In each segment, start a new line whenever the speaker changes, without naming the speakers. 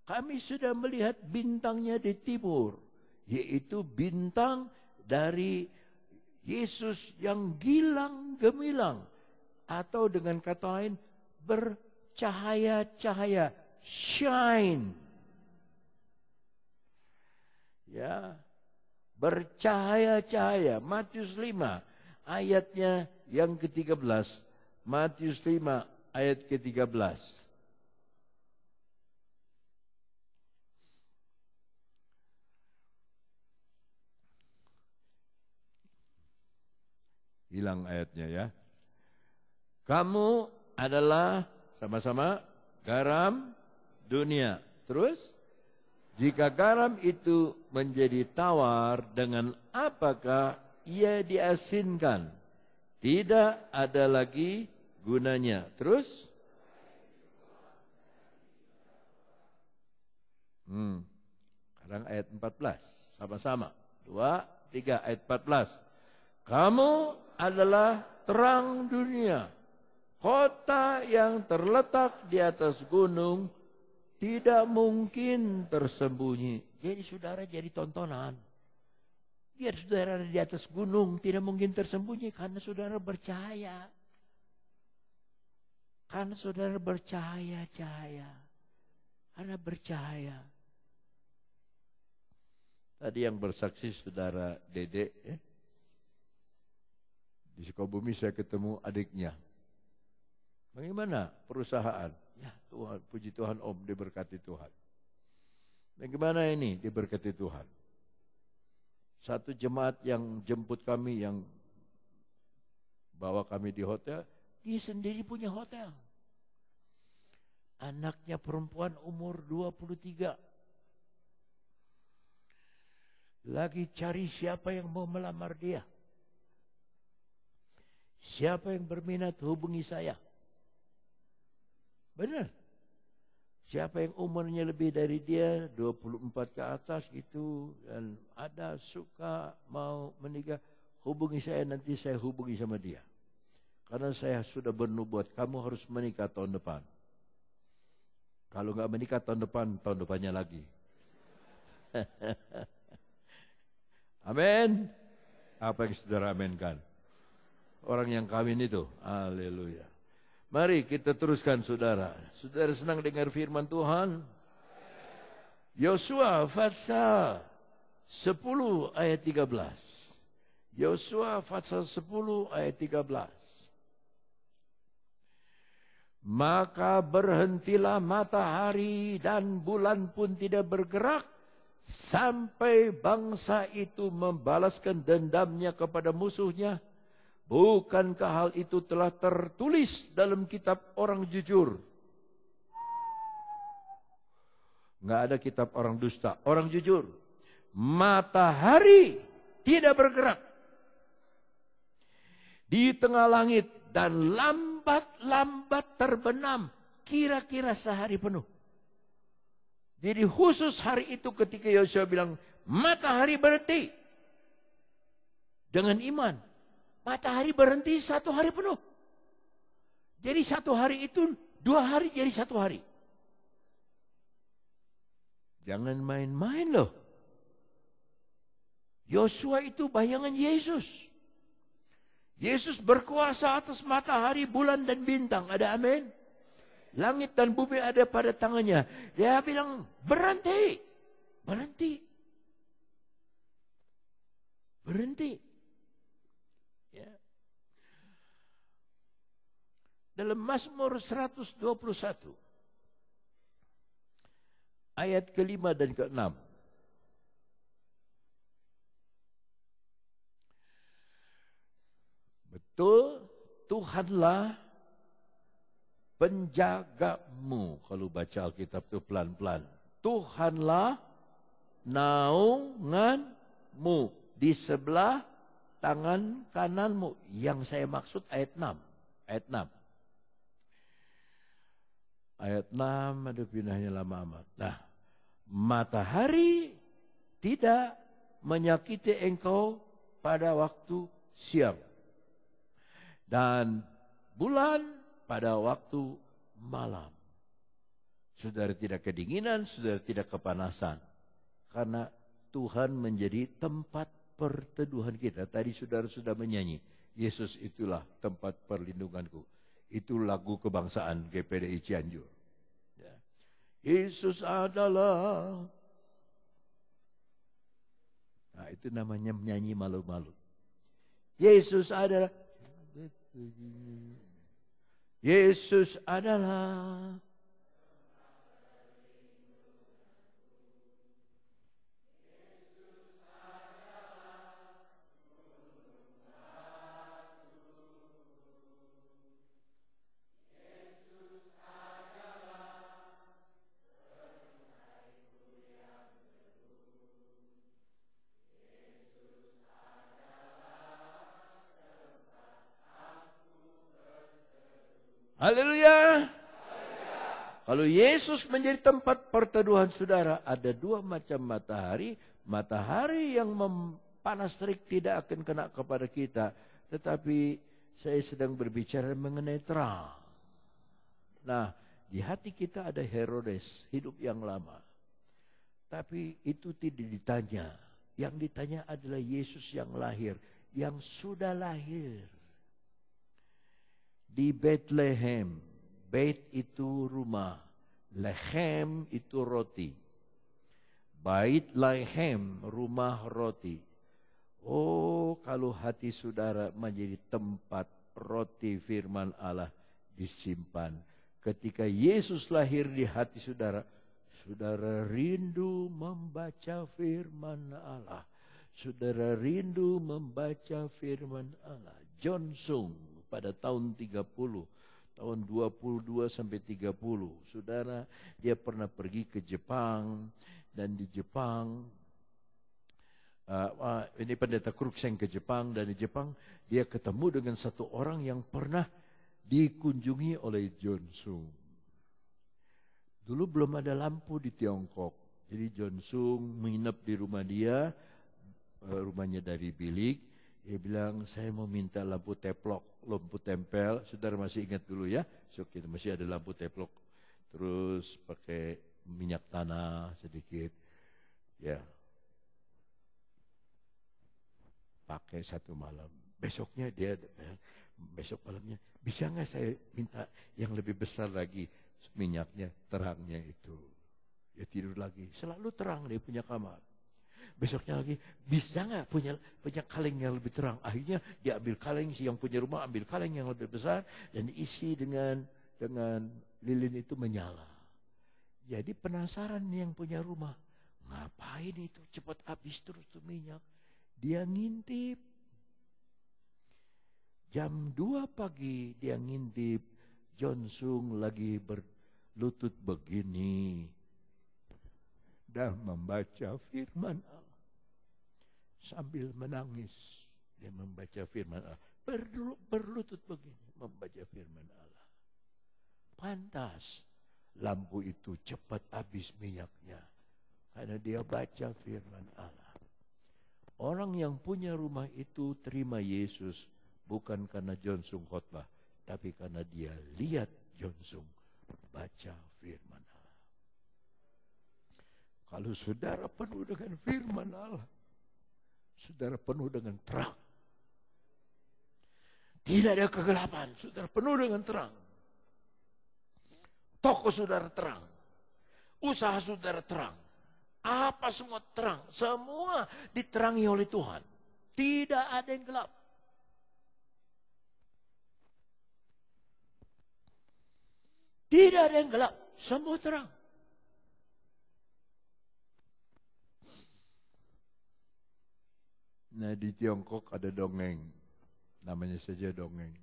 Kami sudah melihat bintangnya di timur, yaitu bintang dari Yesus yang gilang gemilang, atau dengan kata lain bercahaya-cahaya, shine. Ya, bercahaya-cahaya. Matius 5 ayatnya yang ke-13. Matius 5 ayat ke-13. Hilang ayatnya ya. Kamu adalah sama-sama garam dunia. Terus, jika garam itu menjadi tawar, dengan apakah ia diasinkan? Tidak ada lagi gunanya. Terus, sekarang ayat 14. Sama-sama. 2, 3, ayat 14. Kamu adalah terang dunia. Kota yang terletak di atas gunung tidak mungkin tersembunyi. Jadi saudara jadi tontonan. Biar saudara di atas gunung tidak mungkin tersembunyi karena saudara bercahaya. Karena saudara bercahaya-cahaya. Karena bercahaya. Tadi yang bersaksi saudara Dede, di Sukabumi saya ketemu adiknya. Bagaimana perusahaan? Ya Tuhan, puji Tuhan Om, diberkati Tuhan. Bagaimana ini? Diberkati Tuhan. Satu jemaat yang jemput kami, yang bawa kami di hotel, dia sendiri punya hotel. Anaknya perempuan umur 23. Lagi cari siapa yang mau melamar dia. Siapa yang berminat hubungi saya. Benar. Siapa yang umurnya lebih dari dia, 24 ke atas itu, dan ada suka mau menikah, hubungi saya, nanti saya hubungi sama dia. Karena saya sudah bernubuat, kamu harus menikah tahun depan. Kalau nggak menikah tahun depannya lagi. Amin. Apa yang saudara aminkan? Orang yang kawin itu, haleluya. Mari kita teruskan saudara. Saudara senang dengar firman Tuhan? Yosua pasal 10 ayat 13. Yosua pasal 10 ayat 13. Maka berhentilah matahari dan bulan pun tidak bergerak, sampai bangsa itu membalaskan dendamnya kepada musuhnya. Bukankah hal itu telah tertulis dalam kitab orang jujur? Nggak ada kitab orang dusta, orang jujur. Matahari tidak bergerak di tengah langit dan lambat-lambat terbenam, kira-kira sehari penuh. Jadi khusus hari itu ketika Yosua bilang, matahari berhenti. Dengan iman, matahari berhenti 1 hari penuh. Jadi 1 hari itu 2 hari jadi 1 hari. Jangan main-main loh. Yosua itu bayangan Yesus. Yesus berkuasa atas matahari, bulan dan bintang. Ada amin? Langit dan bumi ada pada tangannya. Dia bilang, berhenti. Berhenti. Berhenti. Ya. Dalam Mazmur 121, ayat ke-5 dan ke-6. Betul, Tuhanlah penjagamu. Kalau baca Alkitab itu pelan-pelan. Tuhanlah naunganmu di sebelah tangan kananmu. Yang saya maksud ayat 6. Ayat 6. Ayat 6, ada pinahnya lama amat. Nah, matahari tidak menyakiti engkau pada waktu siang. Dan bulan pada waktu malam. Saudara tidak kedinginan, saudara tidak kepanasan. Karena Tuhan menjadi tempat perteduhan kita. Tadi saudara sudah menyanyi, Yesus itulah tempat perlindunganku. Itu lagu kebangsaan GPDI Cianjur. Ya. Yesus adalah. Nah, itu namanya menyanyi malu-malu. Yesus adalah. Yesus adalah. Haleluya. Kalau Yesus menjadi tempat perteduhan saudara, ada dua macam matahari. Matahari yang panas terik tidak akan kena kepada kita. Tetapi saya sedang berbicara mengenai terang. Nah, di hati kita ada Herodes, hidup yang lama. Tapi itu tidak ditanya. Yang ditanya adalah Yesus yang lahir, yang sudah lahir. Di Bethlehem, Beit itu rumah, Lehem itu roti. Bait Lehem, rumah roti. Oh, kalau hati saudara menjadi tempat roti firman Allah disimpan. Ketika Yesus lahir di hati saudara, saudara rindu membaca firman Allah. Saudara rindu membaca firman Allah. John Sung pada tahun 30, tahun 22 sampai 30. Saudara, dia pernah pergi ke Jepang, dan di Jepang, ini pendeta Cruikshank ke Jepang, dan di Jepang dia ketemu dengan satu orang yang pernah dikunjungi oleh John Sung. Dulu belum ada lampu di Tiongkok, jadi John Sung menginap di rumah dia, rumahnya dari bilik. Dia bilang, saya mau minta lampu teplok, lampu tempel. Saudara masih ingat dulu ya? So, kita masih ada lampu teplok. Terus pakai minyak tanah sedikit. Ya. Pakai satu malam. Besoknya besok malamnya, bisa nggak saya minta yang lebih besar lagi minyaknya, terangnya itu. Ya tidur lagi. Selalu terang dia punya kamar. Besoknya lagi, bisa nggak punya kaleng yang lebih terang? Akhirnya dia ambil kaleng, si yang punya rumah ambil kaleng yang lebih besar dan diisi dengan lilin itu menyala. Jadi penasaran yang punya rumah, ngapain itu cepat habis terus tuh minyak? Dia ngintip. Jam 2 pagi dia ngintip, John Sung lagi berlutut begini dan membaca firman Allah. Sambil menangis, dia membaca firman Allah. Berlutut begini, membaca firman Allah. Pantas lampu itu cepat habis minyaknya, karena dia baca firman Allah. Orang yang punya rumah itu terima Yesus, bukan karena John Sung khotbah, tapi karena dia lihat John Sung baca firman Allah. Kalau saudara penuh dengan firman Allah, saudara penuh dengan terang. Tidak ada kegelapan, saudara penuh dengan terang. Toko saudara terang. Usaha saudara terang. Apa semua terang. Semua diterangi oleh Tuhan. Tidak ada yang gelap. Tidak ada yang gelap. Semua terang. Nah, di Tiongkok ada dongeng, namanya saja dongeng.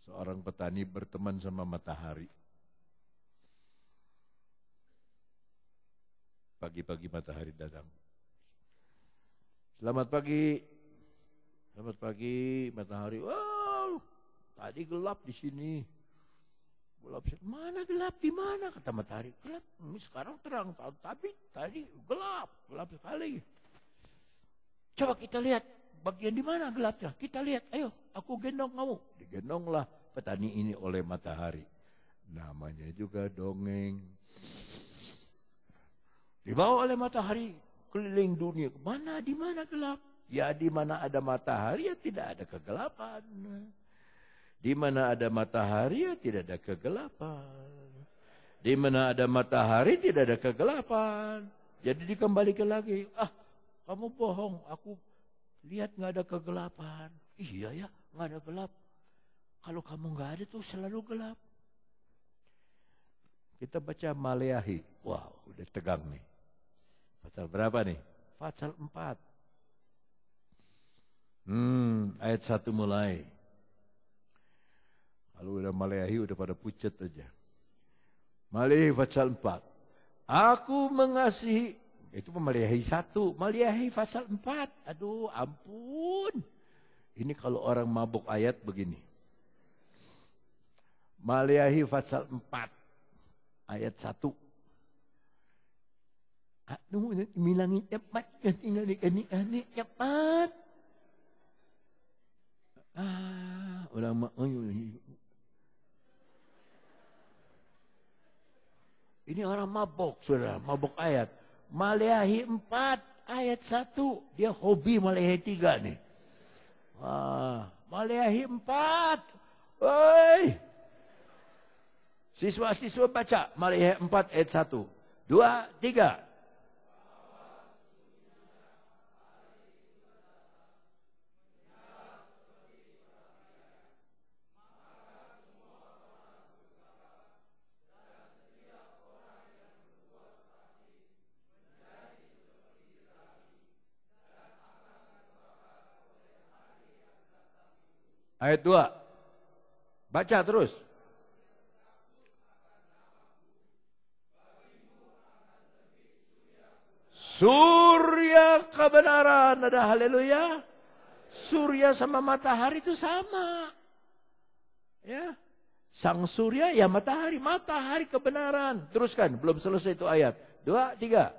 Seorang petani berteman sama matahari. Pagi-pagi matahari datang. Selamat pagi matahari. Wow, tadi gelap di sini. Gelap, mana gelap, di mana? Kata matahari, gelap, sekarang terang, tapi tadi gelap sekali. Coba kita lihat bagian di mana gelapnya. Kita lihat, ayo aku gendong kamu. Digendonglah petani ini oleh matahari. Namanya juga dongeng. Dibawa oleh matahari keliling dunia. Di mana gelap? Ya di mana ada matahari ya tidak ada kegelapan. Di mana ada matahari ya tidak ada kegelapan. Di mana ada matahari tidak ada kegelapan. Jadi dikembalikan lagi. Kamu bohong. Aku lihat nggak ada kegelapan. Iya ya, nggak ada gelap. Kalau kamu nggak ada tuh selalu gelap. Kita baca Maleakhi. Wow, udah tegang nih. Pasal berapa nih? Pasal 4. Ayat 1 mulai. Kalau udah Maleakhi udah pada pucat aja. Maleakhi pasal 4. Aku mengasihi. Itu Maleakhi 1. Maleakhi pasal 4. Aduh ampun. Ini kalau orang mabuk ayat begini. Maleakhi pasal 4. Ayat 1. Milangin cepat, ini cepat. Ini orang mabok, saudara, mabok ayat. Maleakhi 4, ayat 1. Dia hobi Maleakhi 3 nih. Maleakhi 4. Oi. Siswa-siswa baca Maleakhi 4 ayat 1. 2, 3. Ayat 2. Baca terus. Surya kebenaran. Ada haleluya. Surya sama matahari itu sama. Ya. Sang surya ya matahari. Matahari kebenaran. Teruskan. Belum selesai itu ayat. 2, 3.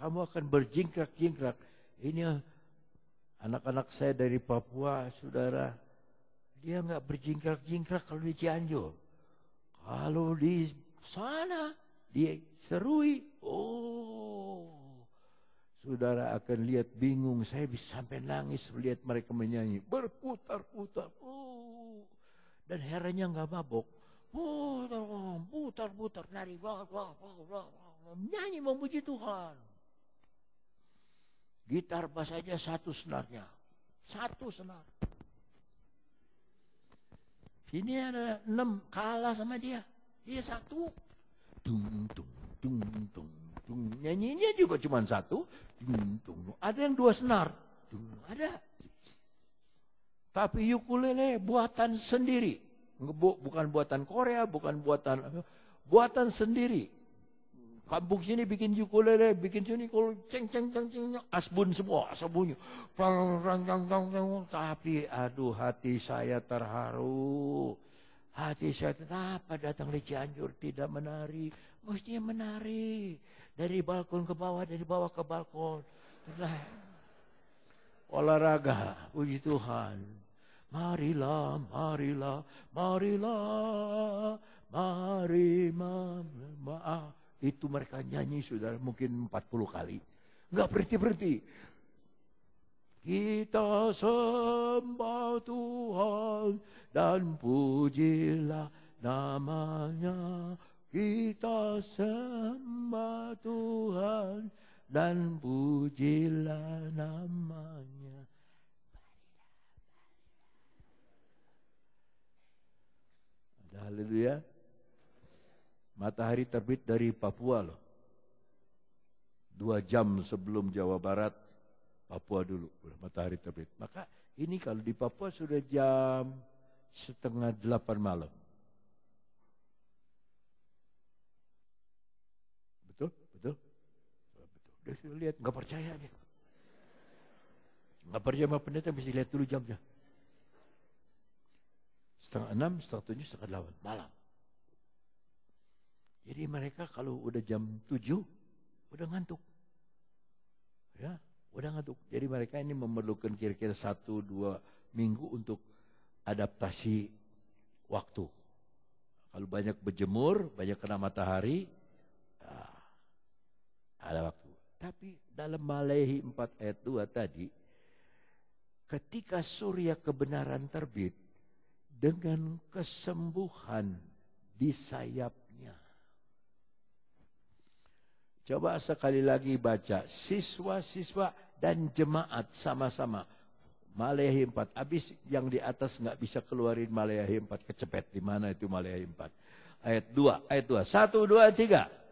Kamu akan berjingkrak-jingkrak. Ini anak-anak saya dari Papua, saudara. Dia nggak berjingkrak-jingkrak kalau di Cianjur. Kalau di sana, di Serui, saudara akan lihat bingung. Saya bisa sampai nangis melihat mereka menyanyi. Berputar-putar. Dan herannya nggak mabok. Putar-putar. Nari. Nyanyi memuji Tuhan. Gitar bass saja 1 senarnya. 1 senar. Sini ada 6 kalah sama dia. Dia 1. Dung dung dung dung dung. Nyanyinya juga cuma 1. Dung dung. Ada yang 2 senar. Dung. Ada. Tapi ukulele buatan sendiri. Bukan buatan Korea, bukan buatan sendiri. Kampung sini bikin ukulele, bikin sini kalau ceng asbun semua, asbunnya. Tapi aduh hati saya terharu. Hati saya kenapa datang di Cianjur tidak menari? Mestinya menari. Dari balkon ke bawah, dari bawah ke balkon. Olahraga, puji Tuhan. Marilah, marilah, marilah, mari itu mereka nyanyi saudara mungkin 40 kali. Enggak berhenti-berhenti. Kita sembah Tuhan dan pujilah namanya. Kita sembah Tuhan dan pujilah namanya. Haleluya. Matahari terbit dari Papua loh. 2 jam sebelum Jawa Barat, Papua dulu matahari terbit. Maka ini kalau di Papua sudah jam 7:30 malam. Betul? Betul? Dia sudah lihat, nggak percaya dia. Nggak percaya sama pendeta, mesti lihat dulu jamnya. 5:30, 6:30, 7:30 malam. Jadi mereka kalau udah jam 7, udah ngantuk. Ya, udah ngantuk. Jadi mereka ini memerlukan kira-kira 1-2 minggu untuk adaptasi waktu. Kalau banyak berjemur, banyak kena matahari, ada waktu. Tapi dalam Maleakhi 4 ayat 2 tadi, ketika surya kebenaran terbit, dengan kesembuhan di sayapnya. Coba sekali lagi baca, siswa-siswa dan jemaat sama-sama. Maleakhi 4, habis yang di atas nggak bisa keluarin Maleakhi 4, kecepet. Di mana itu Maleakhi 4? Ayat 2, 1, 2, 3.